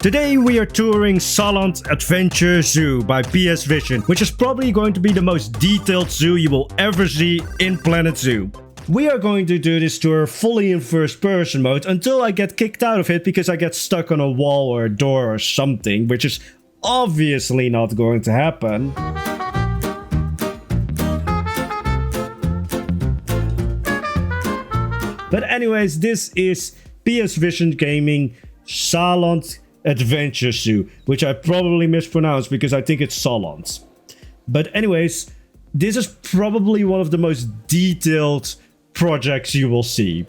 Today we are touring Salland Adventure Zoo by PS Vision, which is probably going to be the most detailed zoo you will ever see in Planet Zoo. We are going to do this tour fully in first person mode until I get kicked out of it because I get stuck on a wall or a door or something, which is obviously not going to happen. But anyways, this is PS Vision Gaming Salland Adventure Zoo, which I probably mispronounced because I think it's Salland. But anyways, this is probably one of the most detailed projects you will see.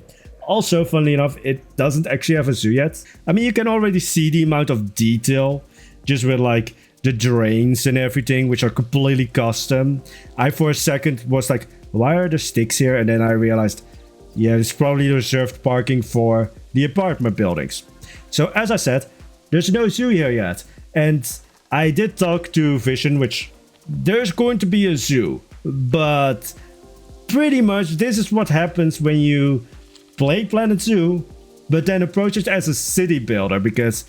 Also, funnily enough, it doesn't actually have a zoo yet. I mean, you can already see the amount of detail just with like the drains and everything, which are completely custom. I for a second was like, why are there sticks here? And then I realized, yeah, it's probably reserved parking for the apartment buildings. So as I said, there's no zoo here yet. And I did talk to Vision, which there's going to be a zoo. But pretty much this is what happens when you play Planet Zoo, but then approach it as a city builder. Because,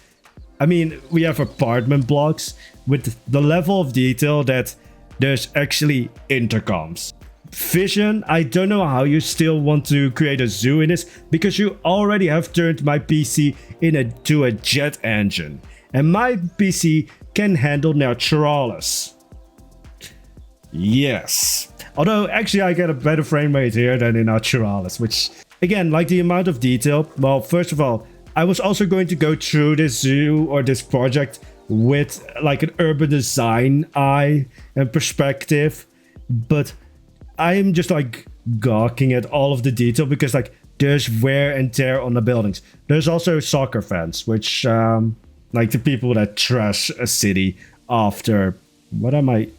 I mean, we have apartment blocks with the level of detail that there's actually intercoms. Vision, I don't know how you still want to create a zoo in this, because you already have turned my PC into a jet engine, and my PC can handle Naturalis. Yes. Although actually I get a better frame rate here than in Naturalis, which again, like the amount of detail. Well, first of all, I was also going to go through this zoo or this project with like an urban design eye and perspective, but I'm just like gawking at all of the detail because like there's wear and tear on the buildings. There's also soccer fans, which like the people that trash a city after, what am I?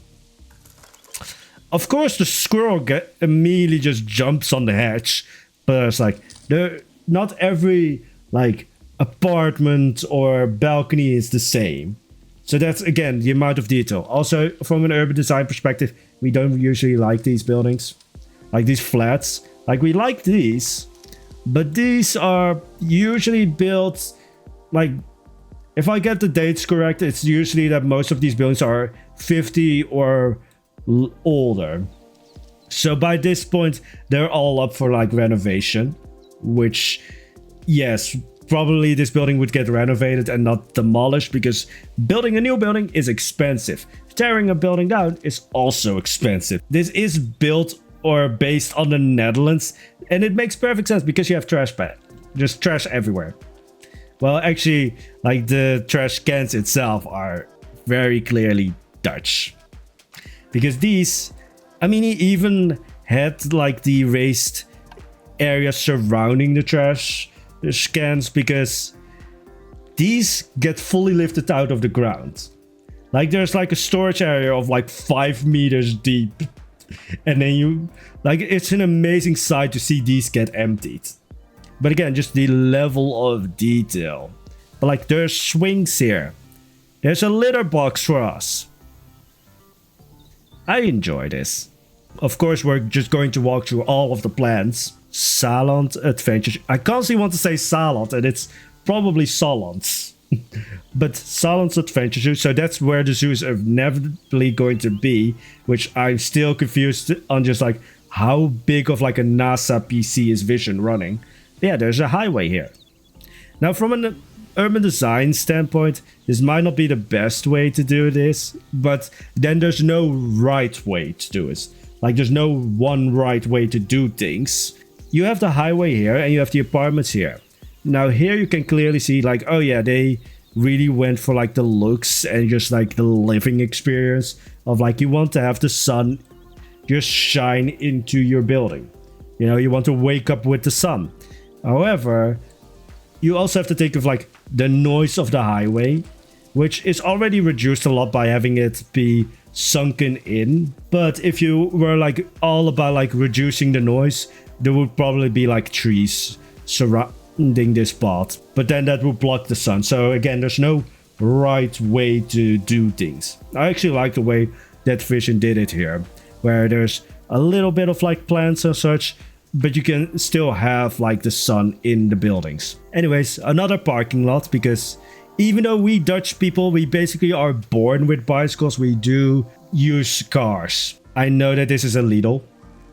Of course the squirrel immediately just jumps on the hatch, but it's like not every like apartment or balcony is the same. So that's again the amount of detail. Also from an urban design perspective, we don't usually like these buildings, like these flats. Like we like these, but these are usually built like, if I get the dates correct, it's usually that most of these buildings are 50 or older. So by this point, they're all up for like renovation, which yes, probably this building would get renovated and not demolished because building a new building is expensive. Tearing a building down is also expensive. This is built or based on the Netherlands, and it makes perfect sense because you have trash bag. Just trash everywhere. Well, actually, like the trash cans itself are very clearly Dutch. Because these, I mean, he even had like the raised area surrounding the trash cans because these get fully lifted out of the ground. Like there's like a storage area of like 5 meters deep. And then you, like, it's an amazing sight to see these get emptied. But again, just the level of detail. But like there's swings here. There's a litter box for us. I enjoy this. Of course, we're just going to walk through all of the plans. Salland Adventure. I constantly want to say Salland, and it's probably Salland. But Salland's Adventure Zoo, so that's where the zoo is inevitably going to be, which I'm still confused on just like how big of like a NASA PC is Vision running. But yeah, there's a highway here. Now from an urban design standpoint, this might not be the best way to do this, but then there's no right way to do it. Like there's no one right way to do things. You have the highway here and you have the apartments here. Now here you can clearly see like, oh yeah, they really went for like the looks and just like the living experience of like you want to have the sun just shine into your building. You know, you want to wake up with the sun. However, you also have to think of like the noise of the highway, which is already reduced a lot by having it be sunken in. But if you were like all about like reducing the noise, there would probably be like trees surrounding this spot, but then that would block the sun. So again, there's no right way to do things. I actually like the way that Vision did it here, where there's a little bit of like plants and such, but you can still have like the sun in the buildings. Anyways, another parking lot, because even though we Dutch people, we basically are born with bicycles, we do use cars. I know that this is illegal.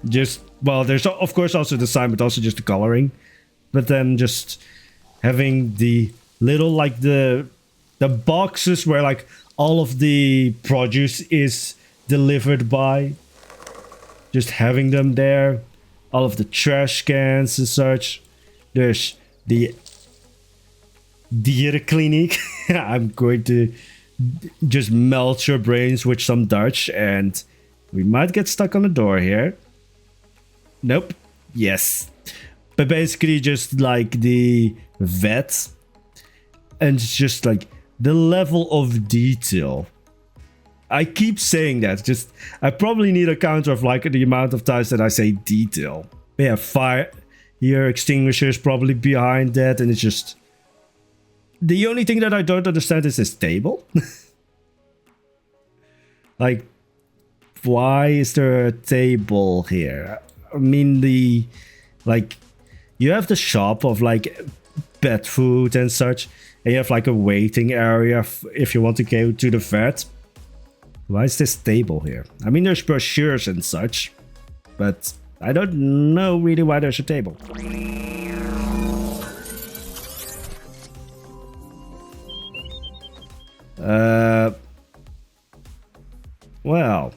Just, well, there's of course also the sign, but also just the coloring. But then just having the little, like the boxes where like all of the produce is delivered by. Just having them there. All of the trash cans and such. There's the dierenkliniek. I'm going to just melt your brains with some Dutch, and we might get stuck on the door here. Nope. Yes. But basically just like the vet, and it's just like the level of detail. I keep saying that. Just I probably need a counter of like the amount of times that I say detail. But yeah, fire here, extinguishers probably behind that, and it's just the only thing that I don't understand is this table. Like, why is there a table here? I mean, like, you have the shop of like pet food and such, and you have like a waiting area if you want to go to the vet. Why is this table here? I mean, there's brochures and such, but I don't know really why there's a table. Well,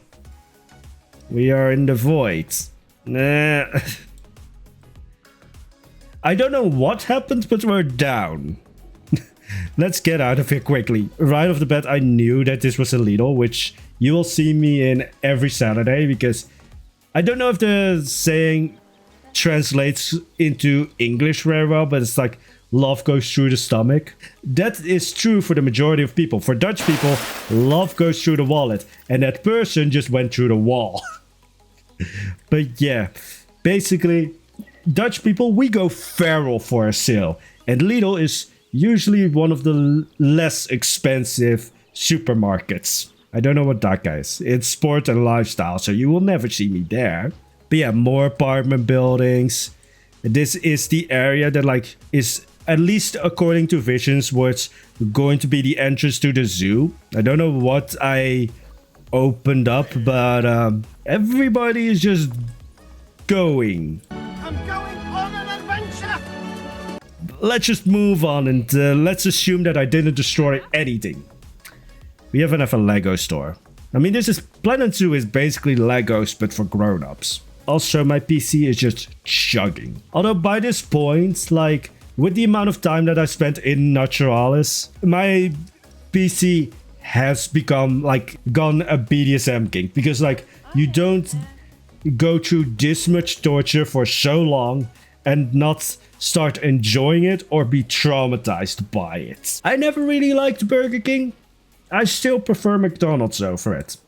we are in the void. Nah. I don't know what happened, but we're down. Let's get out of here quickly. Right off the bat, I knew that this was illegal, which you will see me in every Saturday, because I don't know if the saying translates into English very well, but it's like love goes through the stomach. That is true for the majority of people. For Dutch people, love goes through the wallet, and that person just went through the wall. But yeah, basically, Dutch people, we go feral for a sale, and Lidl is usually one of the less expensive supermarkets. I don't know what that is. It's sport and lifestyle, so you will never see me there. But yeah, more apartment buildings. This is the area that like is, at least according to visions, what's going to be the entrance to the zoo. I don't know what I opened up, but everybody is just going. I'm going on an adventure! Let's just move on, and let's assume that I didn't destroy anything. We even have a Lego store. I mean, this is Planet Zoo is basically Legos, but for grown-ups. Also, my PC is just chugging. Although by this point, like, with the amount of time that I spent in Naturalis, my PC has become, like, gone a BDSM king. Because, like, you don't go through this much torture for so long and not start enjoying it or be traumatized by it. I never really liked Burger King. I still prefer McDonald's though for it.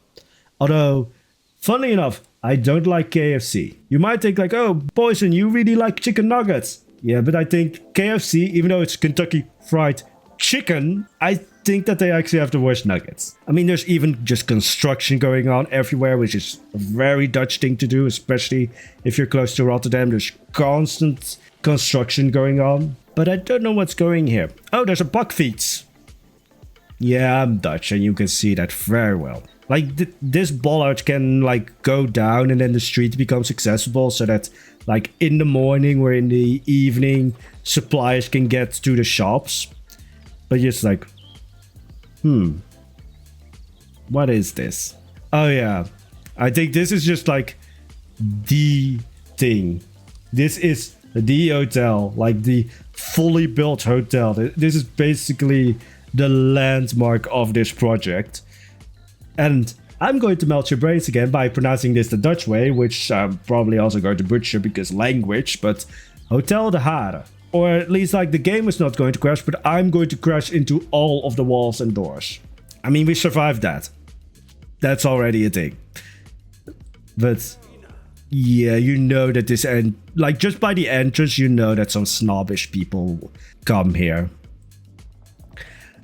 Although, funny enough, I don't like KFC. You might think like, oh, Poison, you really like chicken nuggets. Yeah, but I think KFC, even though it's Kentucky Fried Chicken, I think that they actually have the worst nuggets. I mean, there's even just construction going on everywhere, which is a very Dutch thing to do, especially if you're close to Rotterdam. There's constant construction going on. But I don't know what's going here. Oh, there's a Buckfeeds. Yeah, I'm Dutch, and you can see that very well. Like, this bollard can, like, go down, and then the street becomes accessible, so that, like, in the morning or in the evening, suppliers can get to the shops. But just like, what is this? Oh yeah, I think this is just like the thing. This is the hotel, like the fully built hotel. This is basically the landmark of this project. And I'm going to melt your brains again by pronouncing this the Dutch way, which I'm probably also going to butcher because language, but Hotel de Hare. Or at least like the game is not going to crash, but I'm going to crash into all of the walls and doors. I mean, we survived that. That's already a thing. But yeah, you know that this end, like just by the entrance, you know that some snobbish people come here.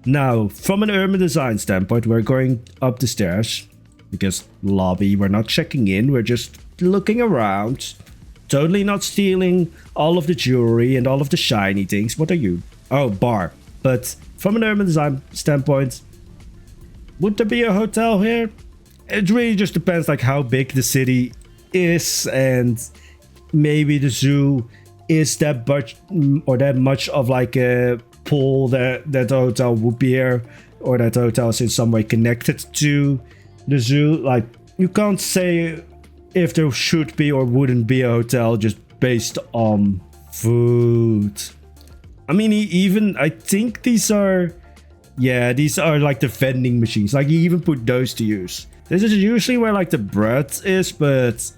Now, from an urban design standpoint, we're going up the stairs because lobby, we're not checking in, we're just looking around. Totally not stealing all of the jewelry and all of the shiny things. What are you? Oh, bar. But from an urban design standpoint, would there be a hotel here? It really just depends like how big the city is, and maybe the zoo is that much or that much of like a pull that the hotel would be here, or that the hotel is in some way connected to the zoo. Like, you can't say if there should be or wouldn't be a hotel just based on food. I mean, even I think these are like the vending machines. Like, you even put those to use. This is usually where like the bread is, but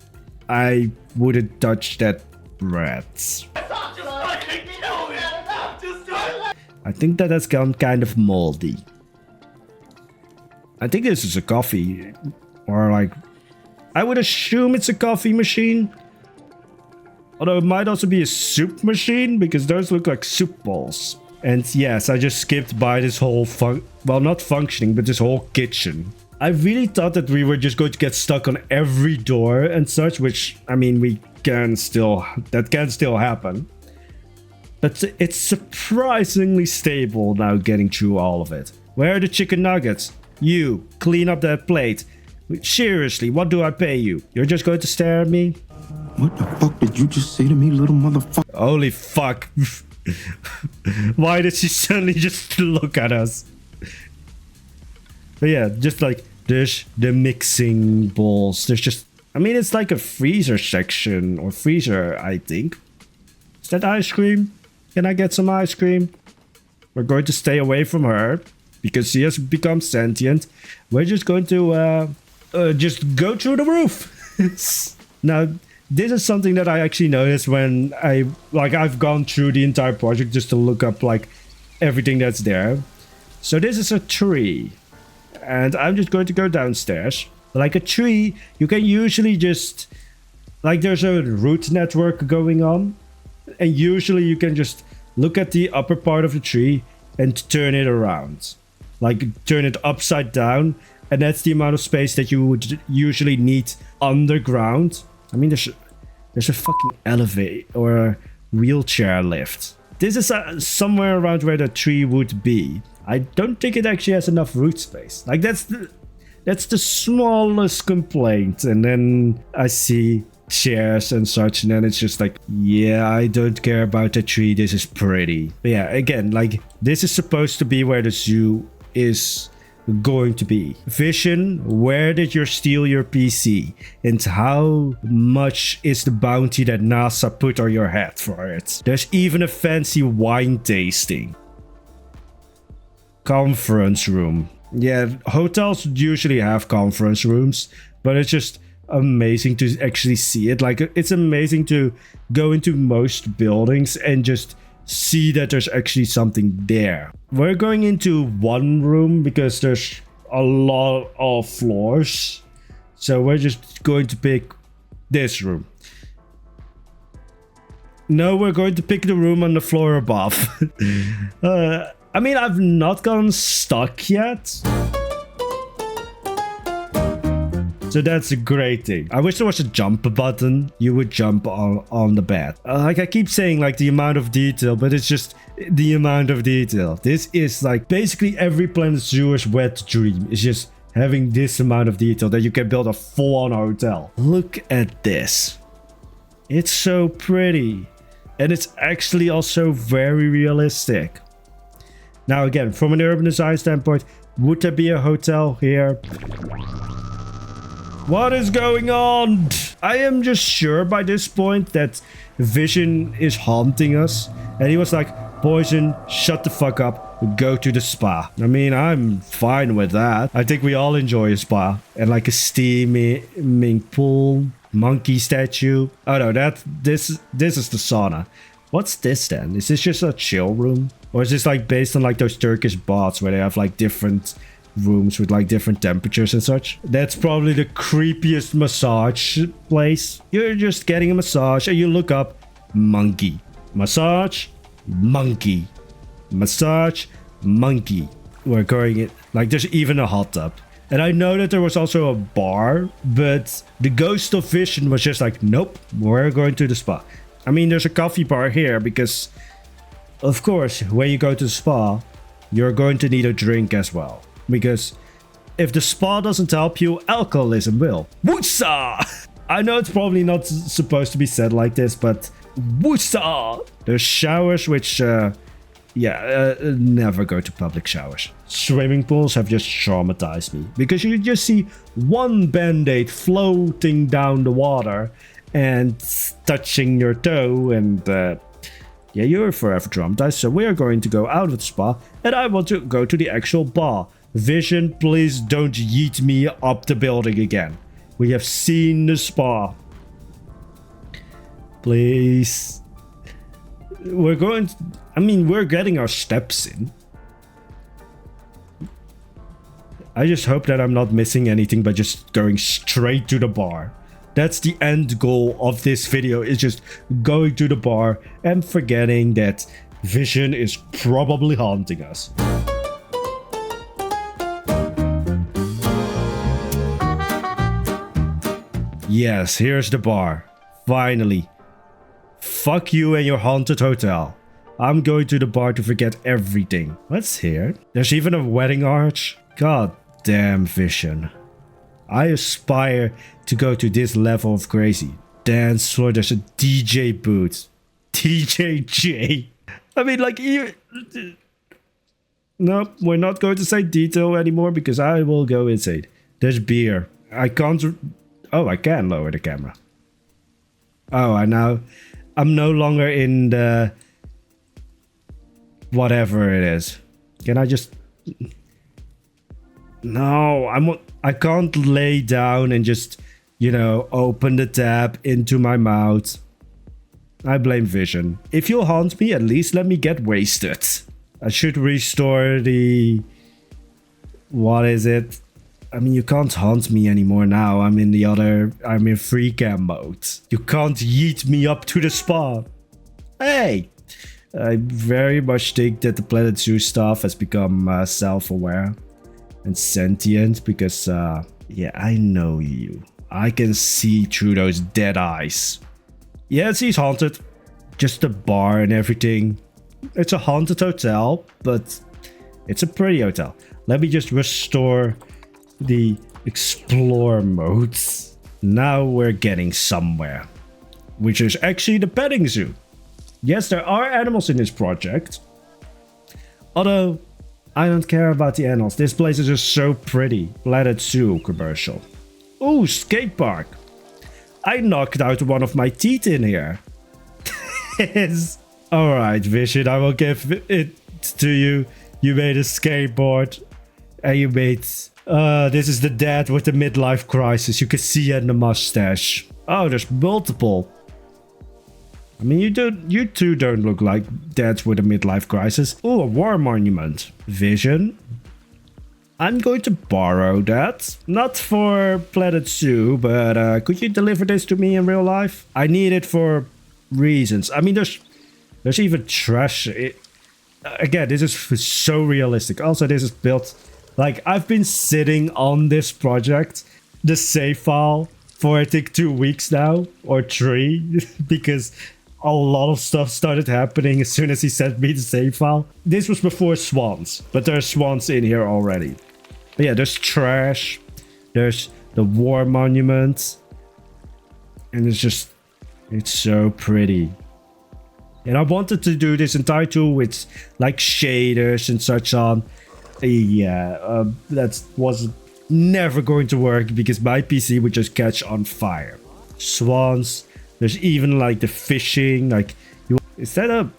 I wouldn't touch that bread. I think that has gone kind of moldy. I think this is a coffee, or like, I would assume it's a coffee machine. Although it might also be a soup machine, because those look like soup bowls. And yes, I just skipped by this whole well, not functioning, but this whole kitchen. I really thought that we were just going to get stuck on every door and such, which, I mean, that can still happen. But it's surprisingly stable now getting through all of it. Where are the chicken nuggets? You, clean up that plate. Seriously, what do I pay you? You're just going to stare at me? What the fuck did you just say to me, little motherfucker? Holy fuck. Why did she suddenly just look at us? But yeah, just like, there's the mixing bowls. There's just, I mean, it's like a freezer section, or freezer, I think. Is that ice cream? Can I get some ice cream? We're going to stay away from her, because she has become sentient. We're just going to just go through the roof. Now, this is something that I actually noticed when I've gone through the entire project just to look up like everything that's there. So this is a tree, and I'm just going to go downstairs. Like a tree, you can usually just, like, there's a root network going on, and usually you can just look at the upper part of the tree and turn it around. Like, turn it upside down, and that's the amount of space that you would usually need underground. I mean, there's a fucking elevator or a wheelchair lift. This is somewhere around where the tree would be. I don't think it actually has enough root space. Like, that's the smallest complaint. And then I see chairs and such, and then it's just like, yeah, I don't care about the tree. This is pretty. But yeah, again, like, this is supposed to be where the zoo is going to be. Vision, where did you steal your PC? And how much is the bounty that NASA put on your head for it? There's even a fancy wine tasting. Conference room. Yeah, hotels usually have conference rooms, but it's just amazing to actually see it. Like, it's amazing to go into most buildings and just see that there's actually something there. We're going into one room because there's a lot of floors, so we're just going to pick this room. No, we're going to pick the room on the floor above. I mean, I've not gotten stuck yet, so that's a great thing. I wish there was a jump button. You would jump on the bed. Like, I keep saying, like, the amount of detail, but it's just the amount of detail. This is like basically every Planet Zoo's wet dream is just having this amount of detail that you can build a full-on hotel. Look at this. It's so pretty. And it's actually also very realistic. Now, again, from an urban design standpoint, would there be a hotel here? What is going on? I am just sure by this point that Vision is haunting us. And he was like, Poison, shut the fuck up. Go to the spa. I mean, I'm fine with that. I think we all enjoy a spa. And like a steaming pool, monkey statue. Oh no, this is the sauna. What's this then? Is this just a chill room? Or is this like based on like those Turkish baths where they have like different rooms with like different temperatures and such? That's probably the creepiest massage place. You're just getting a massage and you look up, monkey. Massage, monkey. Massage, monkey. We're going it like there's even a hot tub. And I know that there was also a bar, but the ghost of Vision was just like, nope, we're going to the spa. I mean, there's a coffee bar here because, of course, when you go to the spa, you're going to need a drink as well. Because if the spa doesn't help you, alcoholism will. Wootsa! I know it's probably not supposed to be said like this, but wootsa! There's showers which, never go to public showers. Swimming pools have just traumatized me. Because you just see one band-aid floating down the water and touching your toe and... you're forever traumatized, so we are going to go out of the spa, and I want to go to the actual bar. Vision, please don't yeet me up the building again. We have seen the spa. Please. We're getting our steps in. I just hope that I'm not missing anything by just going straight to the bar. That's the end goal of this video, is just going to the bar and forgetting that Vision is probably haunting us. Yes, here's the bar. Finally. Fuck you and your haunted hotel. I'm going to the bar to forget everything. What's here? There's even a wedding arch. God damn, Vision. I aspire to go to this level of crazy. Dance floor, there's a DJ booth. TJJ. I mean, like, even... No, we're not going to say detail anymore because I will go insane. There's beer. I can't... Oh, I can lower the camera. Oh, I'm no longer in the... Whatever it is. Can I just... No, I can't lay down and just, open the tap into my mouth. I blame Vision. If you'll haunt me, at least let me get wasted. I should restore the... What is it? I mean, you can't haunt me anymore now. I'm in free cam mode. You can't yeet me up to the spa. Hey! I very much think that the Planet Zoo staff has become self-aware and sentient because, I know you. I can see through those dead eyes. Yes, he's haunted. Just a bar and everything. It's a haunted hotel, but it's a pretty hotel. Let me just restore the explore modes. Now we're getting somewhere, which is actually the petting zoo. Yes, there are animals in this project. Although, I don't care about the animals. This place is just so pretty. Planet Zoo commercial. Ooh, skate park. I knocked out one of my teeth in here. Alright, Vision, I will give it to you. You made a skateboard. And you made... this is the dad with the midlife crisis. You can see it in the mustache. Oh, there's multiple. I mean, you two don't look like dads with a midlife crisis. Oh, a war monument. Vision. I'm going to borrow that. Not for Planet Zoo, but could you deliver this to me in real life? I need it for reasons. I mean, there's even trash. Again, this is so realistic. Also, this is built... Like, I've been sitting on this project, the save file, for I think 2 weeks now, or 3, because a lot of stuff started happening as soon as he sent me the save file. This was before swans, but there's swans in here already. But yeah, there's trash, there's the war monument, and it's so pretty. And I wanted to do this entire tool with like shaders and such on. Yeah, that was never going to work because my PC would just catch on fire. Swans. There's even like the fishing. Like, is that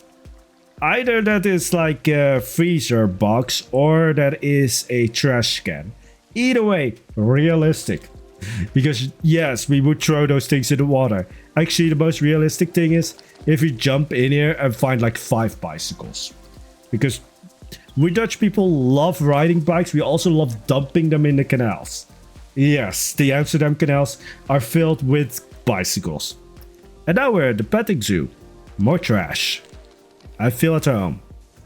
either that is like a freezer box or that is a trash can. Either way, realistic. Because yes, we would throw those things in the water. Actually, the most realistic thing is if you jump in here and find like 5 bicycles. Because we Dutch people love riding bikes. We also love dumping them in the canals. Yes, the Amsterdam canals are filled with bicycles. And now we're at the petting zoo. More trash. I feel at home.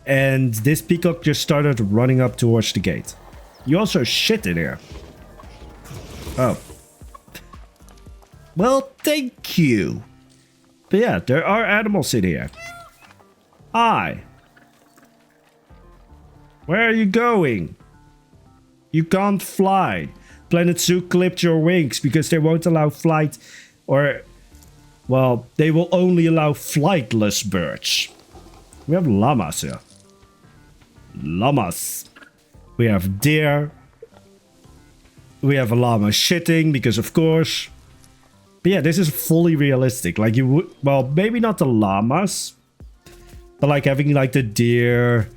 And this peacock just started running up towards the gate. You also shit in here. Oh. Well, thank you. But yeah, there are animals in here. Hi. Where are you going? You can't fly. Planet Zoo clipped your wings because they won't allow flight, or, well, they will only allow flightless birds. We have llamas here. Llamas. We have deer. We have a llama shitting because of course. But yeah, this is fully realistic. Like you would, well, maybe not the llamas, but like having like the deer.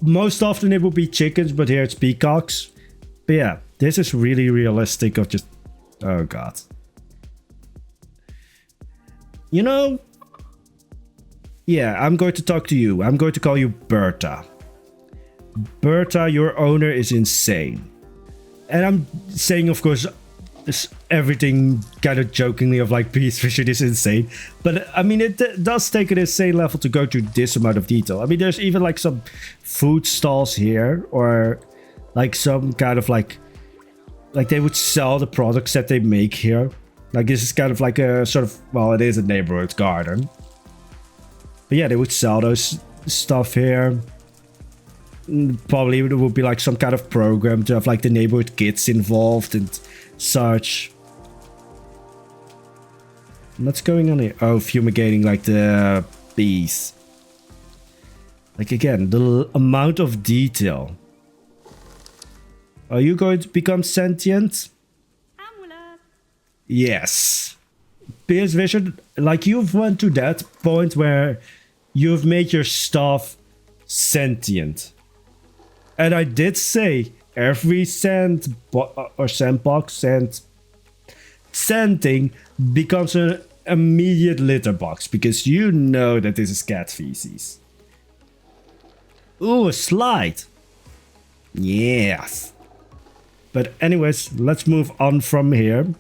Most often it would be chickens, but here it's peacocks. But yeah, this is really realistic of just, oh god. You know, yeah, I'm going to talk to you. I'm going to call you Berta. Berta, your owner is insane. And I'm saying, of course, everything kind of jokingly of like Peace Vision is insane. But I mean, it does take an insane level to go to this amount of detail. I mean, there's even like some food stalls here, or like some kind of like they would sell the products that they make here. Like this is kind of like a sort of, well, it is a neighborhood garden. But yeah, they would sell those stuff here. Probably it would be like some kind of program to have like the neighborhood kids involved and such. What's going on here? Oh, fumigating like the bees. Like again, the amount of detail. Are you going to become sentient? Yes. Pierce Vision, like you've went to that point where you've made your stuff sentient. And I did say every sandbox scenting becomes an immediate litter box because you know that this is cat feces. Ooh, a slide. Yes. But anyways, let's move on from here.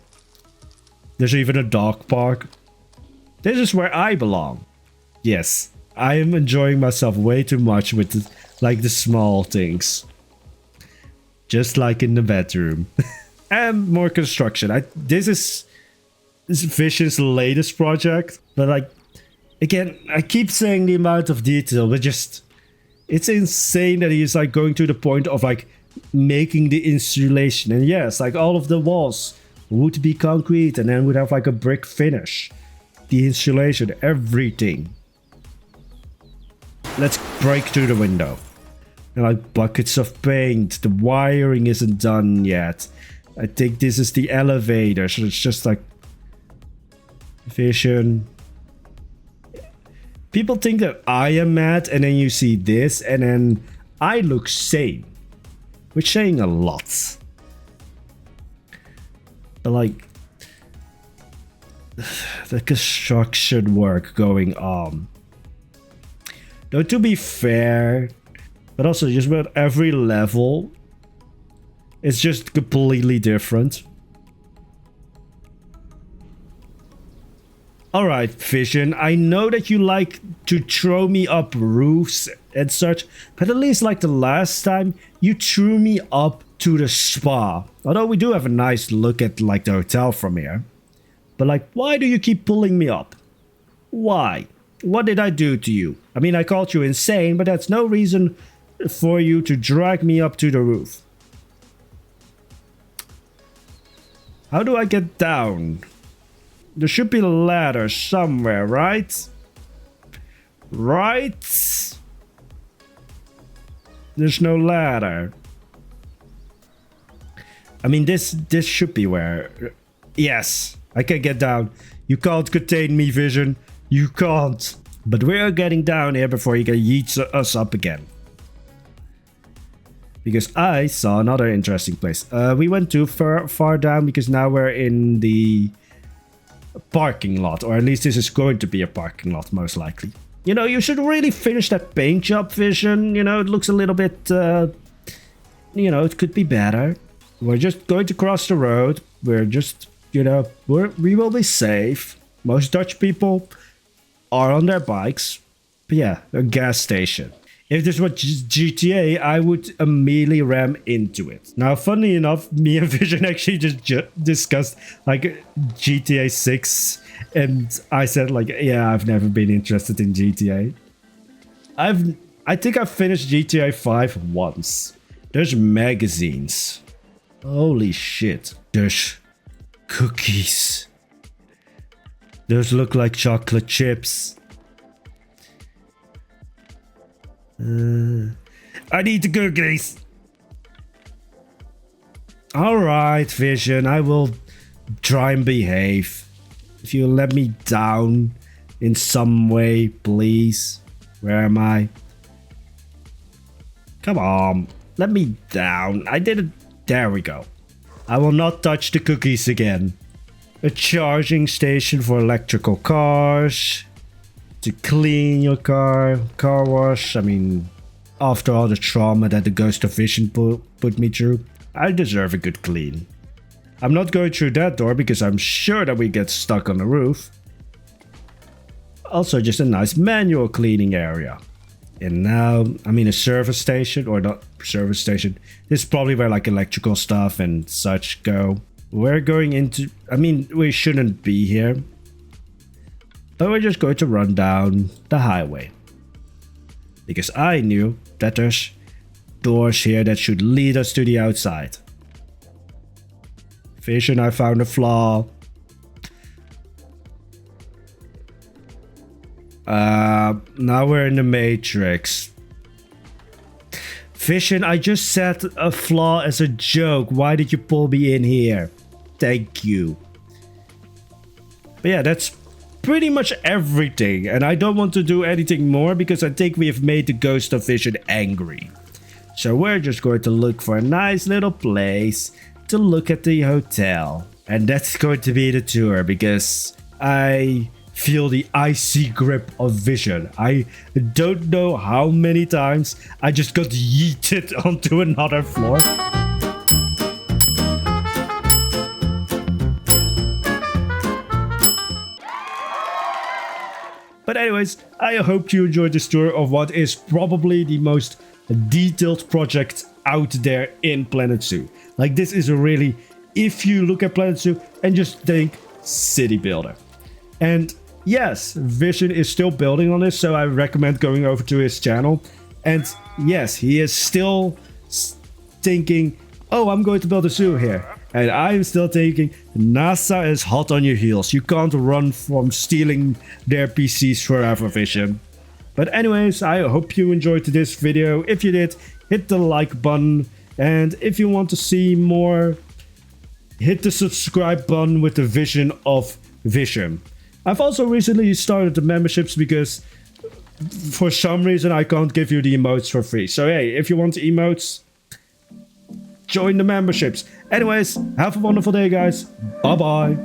There's even a dog park. This is where I belong. Yes, I am enjoying myself way too much with the small things. Just like in the bedroom. And more construction. This is Vision's latest project. But like, again, I keep saying the amount of detail, but just, it's insane that he's like going to the point of like making the insulation. And yes, like all of the walls would be concrete and then would have like a brick finish. The insulation, everything. Let's break through the window. And like buckets of paint. The wiring isn't done yet. I think this is the elevator, so it's just like Vision. People think that I am mad, and then you see this, and then I look sane. Which saying a lot. But like, the construction work going on. Though to be fair, but also just about every level, it's just completely different. Alright, Vision, I know that you like to throw me up roofs and such, but at least like the last time, you threw me up to the spa. Although we do have a nice look at like the hotel from here. But like, why do you keep pulling me up? Why? What did I do to you? I mean, I called you insane, but that's no reason for you to drag me up to the roof. How do I get down? There should be a ladder somewhere, right? Right? There's no ladder. I mean, this should be where... Yes, I can get down. You can't contain me, Vision. You can't. But we're getting down here before you can yeet us up again. Because I saw another interesting place. We went too far down because now we're in the parking lot. Or at least this is going to be a parking lot, most likely. You know, you should really finish that paint job, Vision. You know, it looks a little bit... you know, it could be better. We're just going to cross the road. We're just, you know, we will be safe. Most Dutch people are on their bikes. But yeah, a gas station. If this was GTA, I would immediately ram into it. Now, funny enough, me and Vision actually just discussed like GTA 6. And I said like, yeah, I've never been interested in GTA. I think I finished GTA 5 once. There's magazines. Holy shit. There's cookies. Those look like chocolate chips. I need the cookies. Alright, Vision. I will try and behave. If you let me down in some way, please. Where am I? Come on. Let me down. I did it. There we go. I will not touch the cookies again. A charging station for electrical cars. To clean your car. Car wash. I mean, after all the trauma that the Ghost of Vision put me through, I deserve a good clean. I'm not going through that door because I'm sure that we get stuck on the roof. Also, just a nice manual cleaning area. And now, I mean, a service station, or not service station. This is probably where like electrical stuff and such go. We're going into, I mean, we shouldn't be here. But we're just going to run down the highway. Because I knew that there's doors here that should lead us to the outside. Vision, I found a flaw. Now we're in the Matrix. Vision, I just said a flaw as a joke. Why did you pull me in here? Thank you. But yeah, that's pretty much everything. And I don't want to do anything more because I think we have made the Ghost of Vision angry. So we're just going to look for a nice little place to look at the hotel. And that's going to be the tour because I feel the icy grip of Vision. I don't know how many times I just got yeeted onto another floor. But anyways, I hope you enjoyed this tour of what is probably the most detailed project out there in Planet Zoo. Like, this is a really, if you look at Planet Zoo and just think city builder. And yes, Vision is still building on this, so I recommend going over to his channel. And yes, he is still thinking, oh, I'm going to build a zoo here. And I'm still thinking, NASA is hot on your heels. You can't run from stealing their PCs forever, Vision. But anyways, I hope you enjoyed this video. If you did, hit the like button. And if you want to see more, hit the subscribe button with the Vision of Vision. I've also recently started the memberships because for some reason I can't give you the emotes for free. So hey, if you want the emotes, join the memberships. Anyways, have a wonderful day, guys. Bye bye.